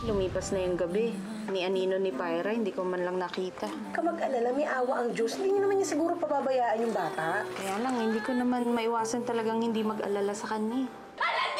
Lumipas na yung gabi. Ni Anino ni Pyra, hindi ko man lang nakita. Ka mag-alala, may awa ang Diyos. Hindi niyo naman niya siguro pababayaan yung bata. Kaya lang, hindi ko naman maiwasan talagang hindi mag-alala sa kanya.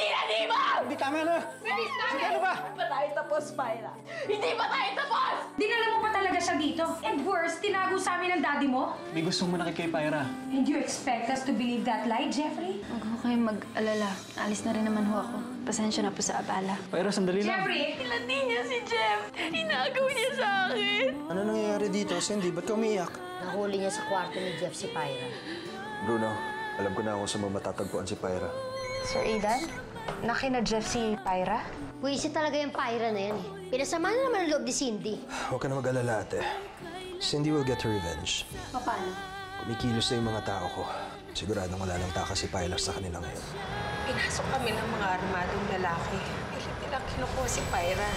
Hindi ba? Hindi, tama na! Bilis na! Sige, ano ba? Hindi pa tayo tapos, Pyra. Hindi pa tayo tapos! Dinala mo pa talaga siya dito. And worse, tinago sa amin ng daddy mo. May gustong manakit kay Pyra. And you expect us to believe that lie, Jeffrey? Huwag ho kayong mag-alala. Alis na rin naman ho ako. Pasensya na po sa abala. Pyra, sandali lang. Jeffrey! Nilandi niya si Jeff. Inagaw niya sa akin. Ano nangyayari dito, Cindy? Ba't ka umiyak? Nahuli niya sa kwarto ni Jeff si Pyra. Bruno, alam ko na kung saan mo matatagpuan si Pyra. Sir Aidan, nakina Jeff si Pyra? Buwisit talaga yung Pyra na yan eh. Pinasama na naman ang loob ni Cindy. Huwag ka na mag-alala, ate. Cindy will get her revenge. Paano? Kumikilos na yung mga tao ko. Siguradong wala nang takas si Pyla sa kanila ngayon. Pinasok kami ng mga armadong lalaki. Pilit nila kinukuha si Pyra.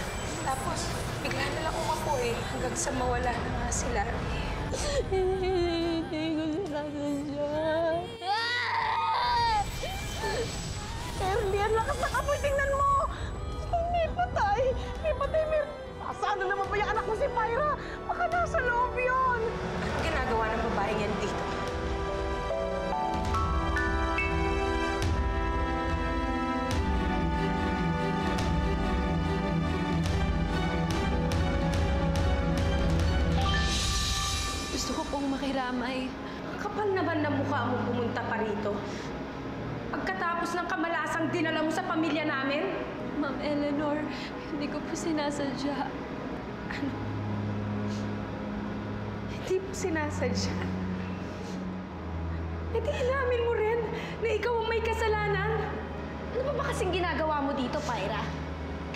Tapos, bigla na lang umapoy hanggang sa mawala na nga sila. Hindi ko sinasadya. Ernie, ang lakas na kapoy. Tingnan mo! May patay! May patay! Saan na naman ba yung anak mo si Pyra? Baka nasa loob yun! Anong ginagawa ng babaeng yan dito? Gusto ko pong makiramay. Kapal naman na mukha mo pumunta pa rito. Pagkatapos ng kamalasang dinala mo sa pamilya namin? Ma'am Eleanor, hindi ko po sinasadya. Hindi po sinasadya. E di inamin mo rin na ikaw ang may kasalanan. Ano ba kasing ginagawa mo dito, Pyra?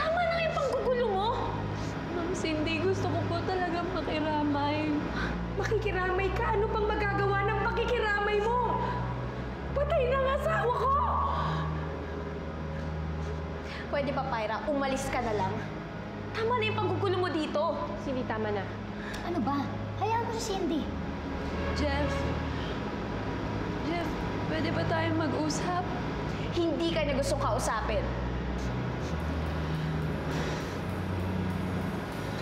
Tama na yung panggugulo mo. Ma'am Cindy, gusto ko po talaga makiramay. Makikiramay ka? Ano pang magagawa ng pakikiramay mo? Patay na ang asawa ko! Pwede ba, Pyra? Umalis ka na lang. Tama na yung panggugulo mo dito. Cindy, tama na. Ano ba? Hayaan mo si Cindy. Jeff, pwede ba tayong mag-usap? Hindi ka na gustong kausapin.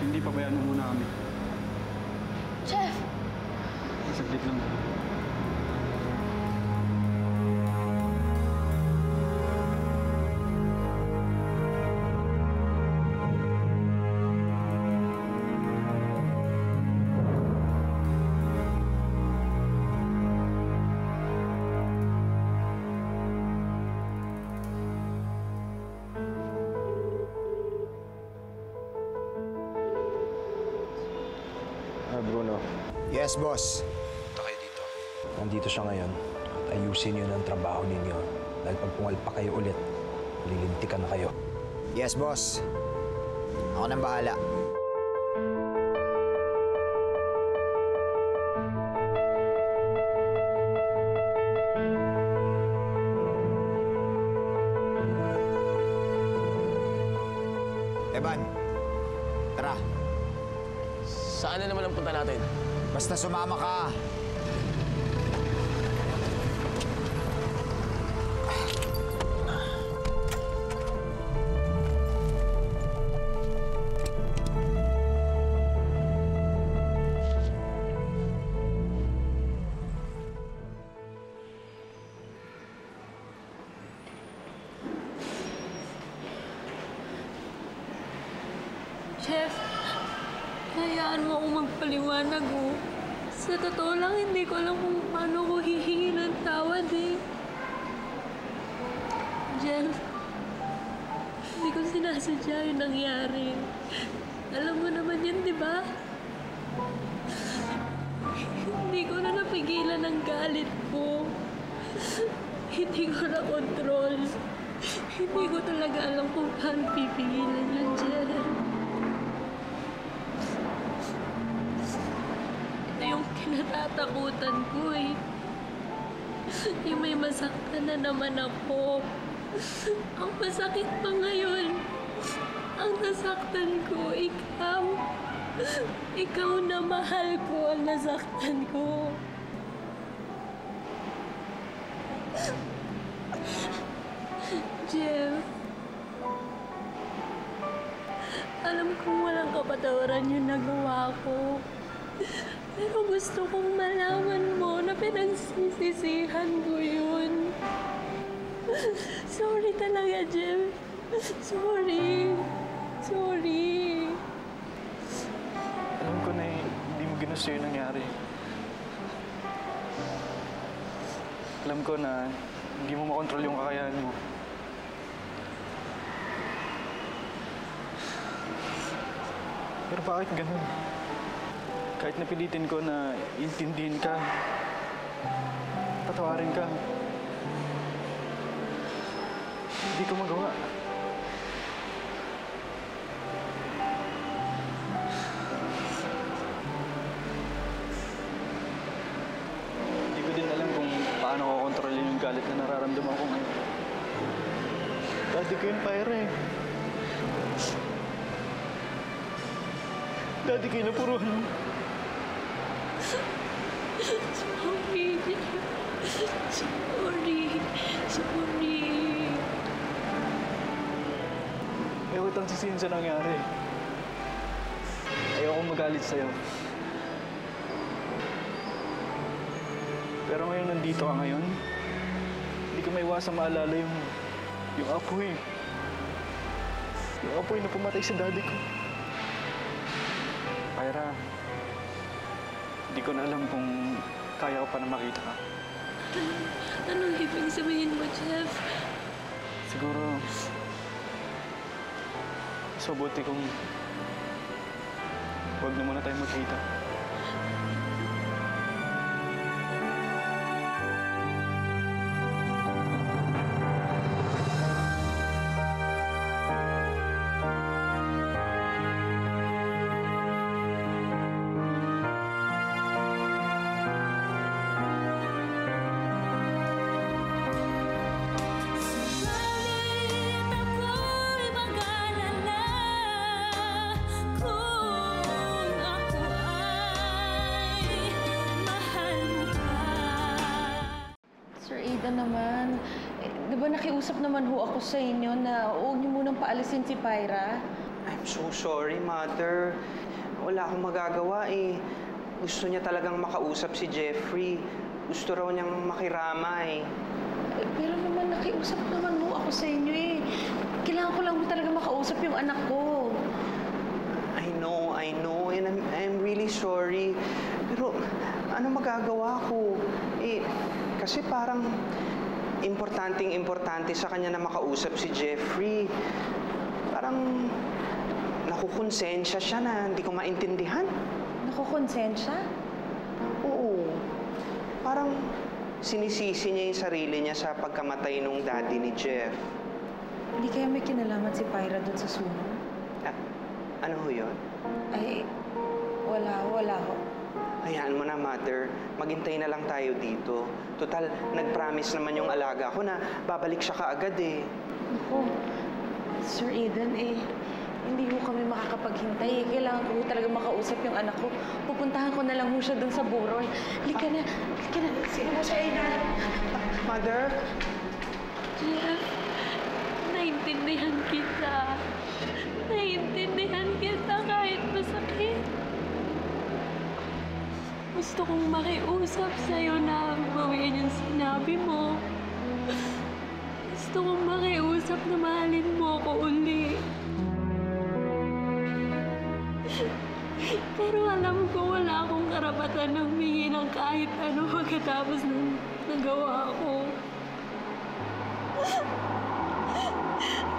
Hindi, pabayaan mo muna kami. Jeff! Saglit lang. Bruno. Yes, boss. Punta kayo dito. Nandito siya ngayon at ayusin niyo ng trabaho ninyo. Dahil pag pumalpa kayo ulit, lilintikan na kayo. Yes, boss. Ako nang bahala. Evan, tara. Saan na naman ang punta natin? Basta sumama ka. Jeff, hayaan mo akong magpaliwanag, oh. Sa totoo lang, hindi ko alam kung paano ko hihingi ng tawad, eh. Jeff, hindi ko sinasadya yung nangyari. Alam mo naman yun, di ba? Hindi ko na napigilan ang galit ko. Hindi ko na control. Hindi ko talaga alam kung paano pipigilan yun, Jeff. Yung kinatatakutan ko eh. Yung may masaktan na naman ako. Ang masakit pa ngayon. Ang nasaktan ko, ikaw. Ikaw na mahal ko ang nasaktan ko. Jeff, Alam kong walang kapatawaran yung nagawa ko. Pero gusto kong malaman mo na pinagsisisihan ko yun. Sorry talaga, Jeff. Sorry. Sorry. Alam ko na hindi mo ginusto yung nangyari. Alam ko na hindi mo makontrol yung kakayahan mo. Pero bakit ganun? Kahit napilitin ko na intindihin ka, patawarin ka, hindi ko magawa. Hindi ko din alam kung paano ko kontrolin yung galit na nararamdaman ko ngayon. Dati ko yung Pyra eh. Dati kayo napuruhan mo. Sorry. Sorry. Sorry. Ayaw kitang sisihin sa nangyari. Ayaw kong magalit sa'yo. Pero ngayon nandito ka ngayon, hindi ko maiwasang maalala yung apoy. Yung apoy na pumatay sa daddy ko. Pyra, hindi ko na alam kung kaya ko pa na makita ka. Anong ibig sabihin mo, Jeff? Siguro, mas mabuti kung huwag na muna tayo magkita. Sir Aidan naman, di ba nakiusap naman ho ako sa inyo na huwag niyo munang paalisin si Pyra? I'm so sorry, Mother. Wala akong magagawa eh. Gusto niya talagang makausap si Jeffrey. Gusto raw niyang makirama eh. Pero naman nakiusap naman ho ako sa inyo eh. Kailangan ko lang ho talaga makausap yung anak ko. I know, and I'm really sorry. Pero ano magagawa ko? Eh, kasi parang importante sa kanya na makausap si Jeffrey. Parang nakukonsensya siya na hindi ko maintindihan. Nakukonsensya? Oo. Parang sinisisi niya yung sarili niya sa pagkamatay nung daddy ni Jeff. Hindi kaya may kinalaman si Pyra doon sa sunog? Ano ho yun? Ay, wala ho. Hayaan mo na, Mother. Maghintay na lang tayo dito. Total, nag-promise naman yung alaga ko na babalik siya kaagad eh. Naku, Sir Aidan hindi ho kami makakapaghintay eh. Kailangan ko ho talaga makausap yung anak ko. Pupuntahan ko na lang ho siya doon sa burol. Halika na. Sige na siya, Aidan. Mother? Jeff, naintindihan kita. Naintindihan kita kahit masakit. Gusto kong makiusap sa'yo na bawiin yung sinabi mo. Gusto kong makiusap na mahalin mo ako uli. Pero alam ko wala akong karapatan na humingi ng kahit ano pagkatapos ng nagawa ko.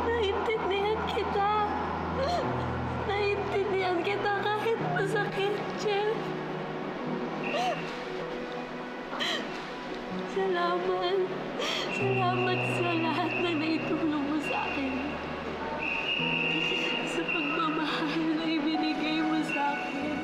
Naintindihan kita. Naintindihan kita kahit masakit, Jeff. Salamat. Salamat sa lahat na naitulong mo sa akin. Sa pagmamahal na ibinigay mo sa akin.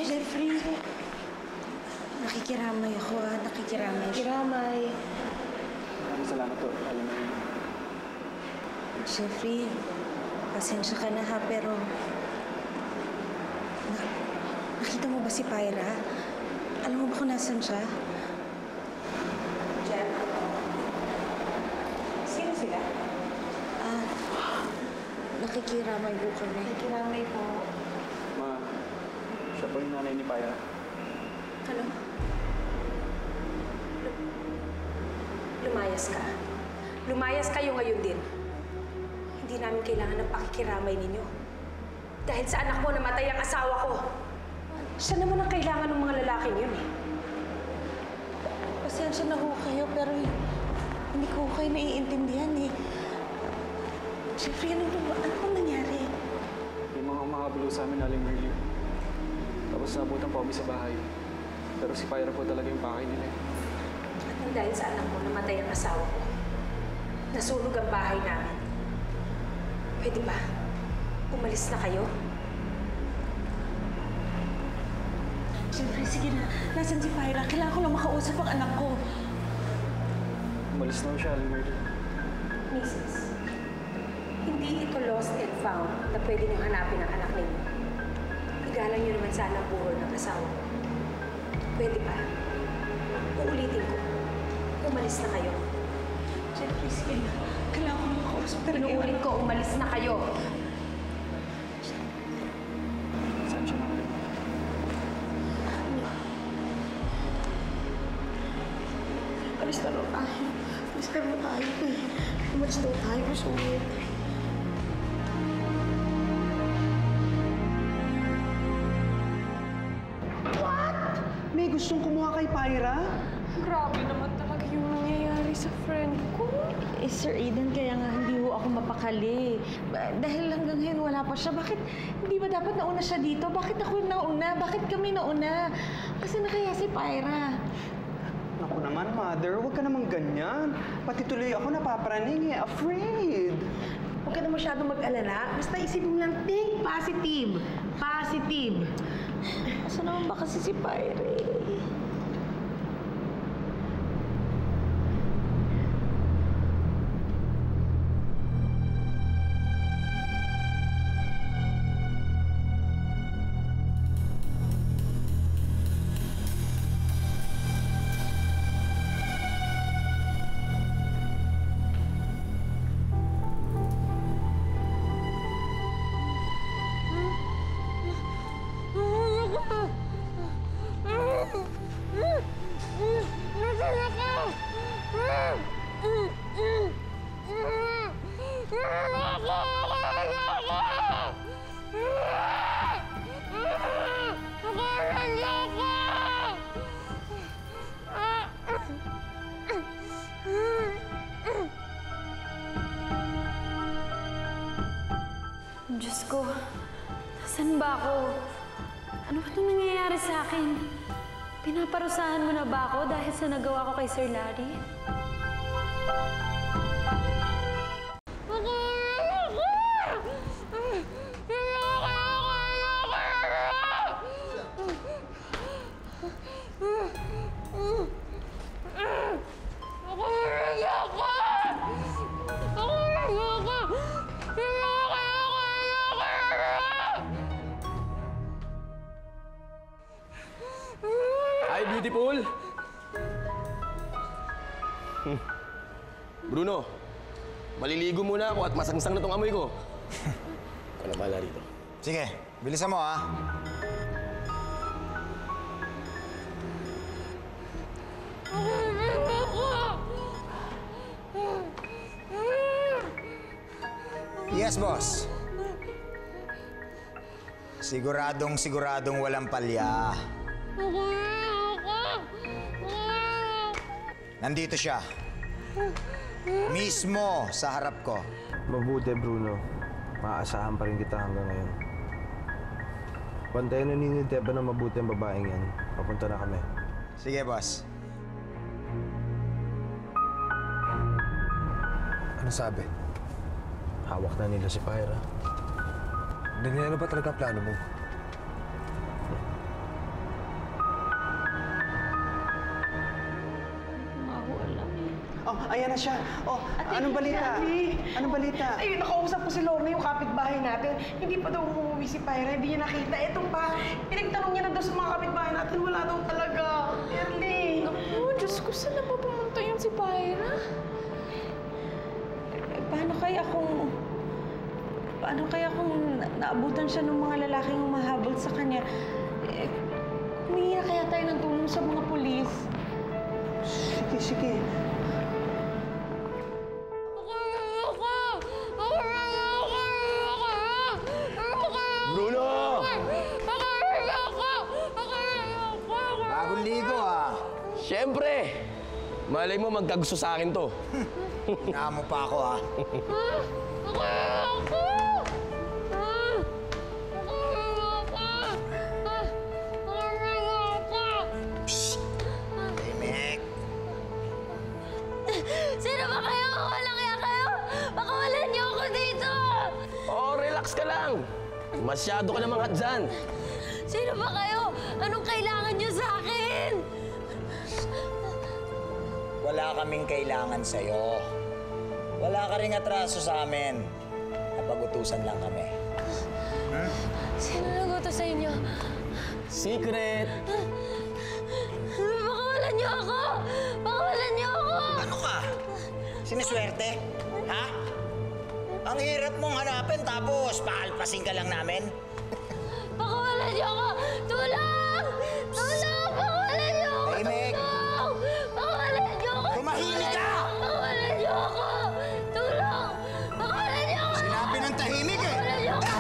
Jeffrey. Nakikiramay ako, nakikiramay. Nakikiramay. Maraming salamat po. Alam mo, Jeffrey, pasensya ka na ha, pero... nakita mo ba si Pyra? Alam mo ba kung nasan siya? Jeff? Sino sila? Nakikiramay po kami. Nakikiramay po. ma, siya po yung nanay ni Pyra. Ano? Lumayas ka. Lumayas kayo ngayon din. Hindi namin kailangan ng pakikiramay ninyo. Dahil sa anak mo namatay ang asawa ko. Siya naman ang kailangan ng mga lalaking yun eh. Pasensya na ho kayo, pero hindi ko kayo naiintindihan eh. Jeffrey, ano nangyari? Yung mga umahablo sa amin, Aling Merly. Tapos nabutan po kami sa bahay. Pero si Pyra po talaga yung pakay nila. At nang dahil sa anak mo namatay ang asawa ko, nasunog ang bahay namin. Pwede ba? Umalis na kayo? Jeffrey, sige na. Nasaan si Pyra? Kailangan ko lang makausap ang anak ko. Umalis na siya, Aling Merly. Mrs., hindi ito lost and found na pwede niyong hanapin ang anak ninyo. Igalang niyo naman sana ang buhol ng asawa ko. Pwede ba? Uulitin ko. Umalis na kayo. Jeffrey, sige na. Kailangan ko lang makausap. Inuulit ko, umalis na kayo. Saan siya na kayo? Alis na lang tayo. Alis na lang tayo. Umalis na tayo. Masungit. May gustong kumuha kay Pyra? Grabe naman talaga yung nangyayari sa friend ko. Eh, Sir Aidan, kaya nga hindi ho ako mapakali. Dahil hanggang ngayon wala pa siya. Bakit hindi ba dapat nauna siya dito? Bakit ako nauna? Bakit kami nauna? Kasi na kaya si Pyra? Naku naman, Mother. Huwag ka naman ganyan. Pati tuloy ako napapraning eh. Afraid. Huwag ka na masyadong mag-alala. Basta isipin mo lang, think positive. Positive. Asa naman ba kasi si Pyra? Diyos ko, saan ba ako? Ano ba itong nangyayari sa akin? Pinaparusahan mo na ba ako dahil sa nagawa ko kay Sir Larry? Hi, beautiful! Bruno, maliligo muna ako at masangsang na tong amoy ko. Ikaw na bahala rito. Sige, bilisan mo ha. Yes, boss. Siguradong walang palya. Nandito siya. Mismo sa harap ko. Mabuti, Bruno. Maaasahan pa rin kita hanggang ngayon. Pantayin na ninyo Teba na mabuti ang babaeng yan. Papunta na kami. Sige, boss. Ano sabi? Hawak na nila si Pyra. Ano ba talaga plano mo? Oh, ayan na siya. Oh, anong balita? Anong balita? Ay, nakausap ko si Lorna, yung kapitbahay natin. Hindi pa daw umuwi si Pyra, hindi niya nakita. Ito pa, pinagtanong niya na daw sa mga kapitbahay natin, wala daw talaga. Ernie! Naku, Diyos ko, saan na ba pumunta yun si Pyra? Paano kaya kung naabutan siya ng mga lalaking humahabol sa kanya? Humingi na kaya tayo ng tulong sa mga pulis. Sige. Bruno! Bagong ligo ah. Siyempre! Malay mo magkagusto sa akin to. Hinaan mo pa ako ah. Tahimik. Sino ba kayo? Wala kaya kayo? Pakawalan niyo ako dito! Oh, relax ka lang. Masyado ka namang hot dyan. Sino ba kayo? Anong kailangan niyo sa akin? Wala kaming kailangan sa'yo. Wala ka ring atraso sa amin. Napag-utusan lang kami. Sino nagutos sa inyo? Secret! Pakawalan niyo ako! Pakawalan niyo ako! Ano ka? Siniswerte? Ha? Ang hirap mong hanapin tapos paalpasin ka lang namin? Pakawalan niyo ako! Tulong! Tulong! Pakawalan niyo ako! Tahimik! Tulong! Pakawalan niyo ako! Tumahimik ka! Pakawalan niyo ako! Tulong! Pakawalan niyo ako! Sinabi ng tahimik eh! Pakawalan niyo ako!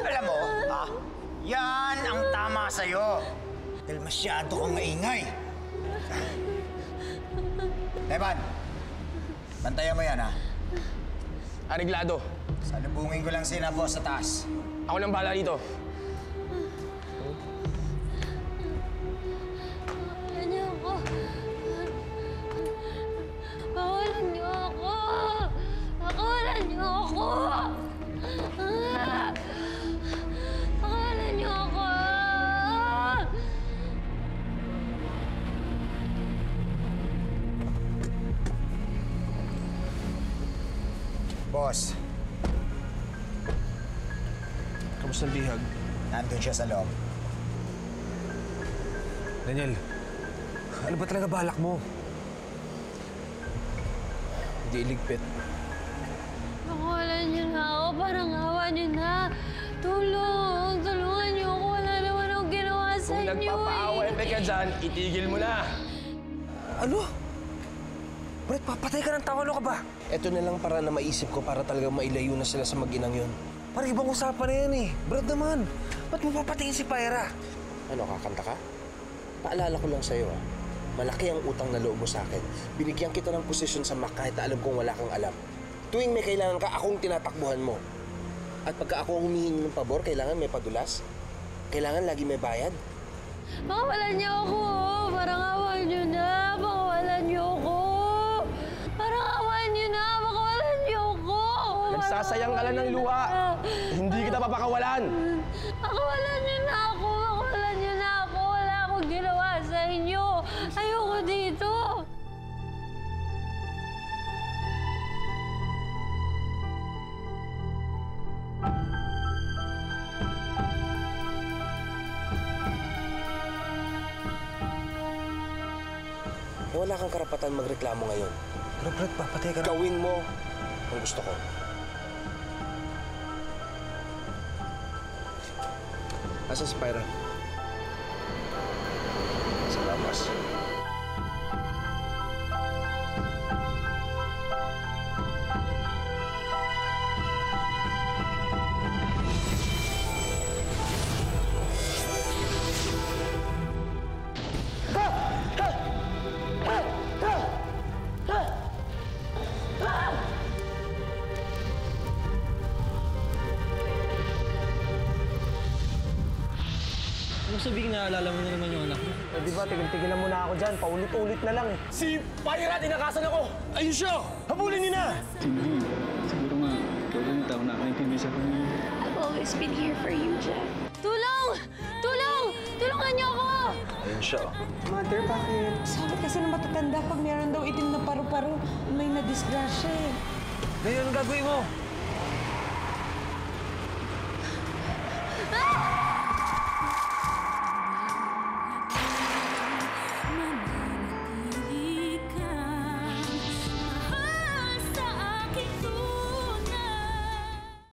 Alam mo, yan ang tama sa'yo. Dahil masyado kang maingay. Evan, bantayan mo yan ha. Areglado. Salubungin ko lang sila boss sa taas. Ako nang bahala dito. Pakawalan niyo ako! Pakawalan niyo ako! Pakawalan niyo ako! Pakawalan niyo ako! Boss, Kamusta ang bihag? nandun siya sa loob. Daniel, ano ba talaga balak mo? Hindi iligpit. Pakawalan niyo na ako! Parang awa niyo na! Tulong! Tulungan niyo ako! Wala naman akong ginawa sa Kung inyo nagpapaawa-epe ka dyan, itigil mo na. Ano? Brett, papatay ka ng tao, ano ka ba? Ito na lang para na maisip ko para talagang mailayo na sila sa mag-inang yun. Parang ibang usapan na yan eh. Brett naman, ba't mo papatayin si Pyra? Ano, kakanta ka? Paalala ko lang sa'yo malaki ang utang na loob mo sa akin. Binigyan kita ng posisyon sa MAC kahit alam kong wala kang alam. Tuwing may kailangan ka, akong tinatakbuhan mo. At pagka ako ang humihingi ng pabor, kailangan may padulas. Kailangan lagi may bayad. Pakawalan niyo ako! Parang awa niyo na! Pakawalan niyo ako! Parang awa niyo na! Pakawalan niyo ako! Nagsasayang ka lang ng luha. Hindi kita papakawalan. Pakawalan niyo na ako! Pakawalan niyo na ako! Wala akong ginawa sa inyo! Ayoko dito! Wala kang karapatan magreklamo ngayon. Pero Brett, papatay ka na. Gawin mo ang gusto ko. Asan si Pyra? Sa labas. Kung sabihin naalala mo na naman yung anak mo. Eh, di ba, tigil-tigilan mo na ako dyan. Paulit-ulit na lang eh. Si Pyra, tinakasan ako! Ayun siya! Habulin niyo na! Hindi. Siguro nga, ikaw lang yung tao nakakaintindi sa kanya. been here for you, Jeff. Tulong! Tulong! Tulungan niyo ako! Ayun siya, oh. Mother, bakit? Sabi kasi ng matatanda, pag meron daw itim na paru-paro, may nadisgrasya eh. Ngayon, gagawin mo.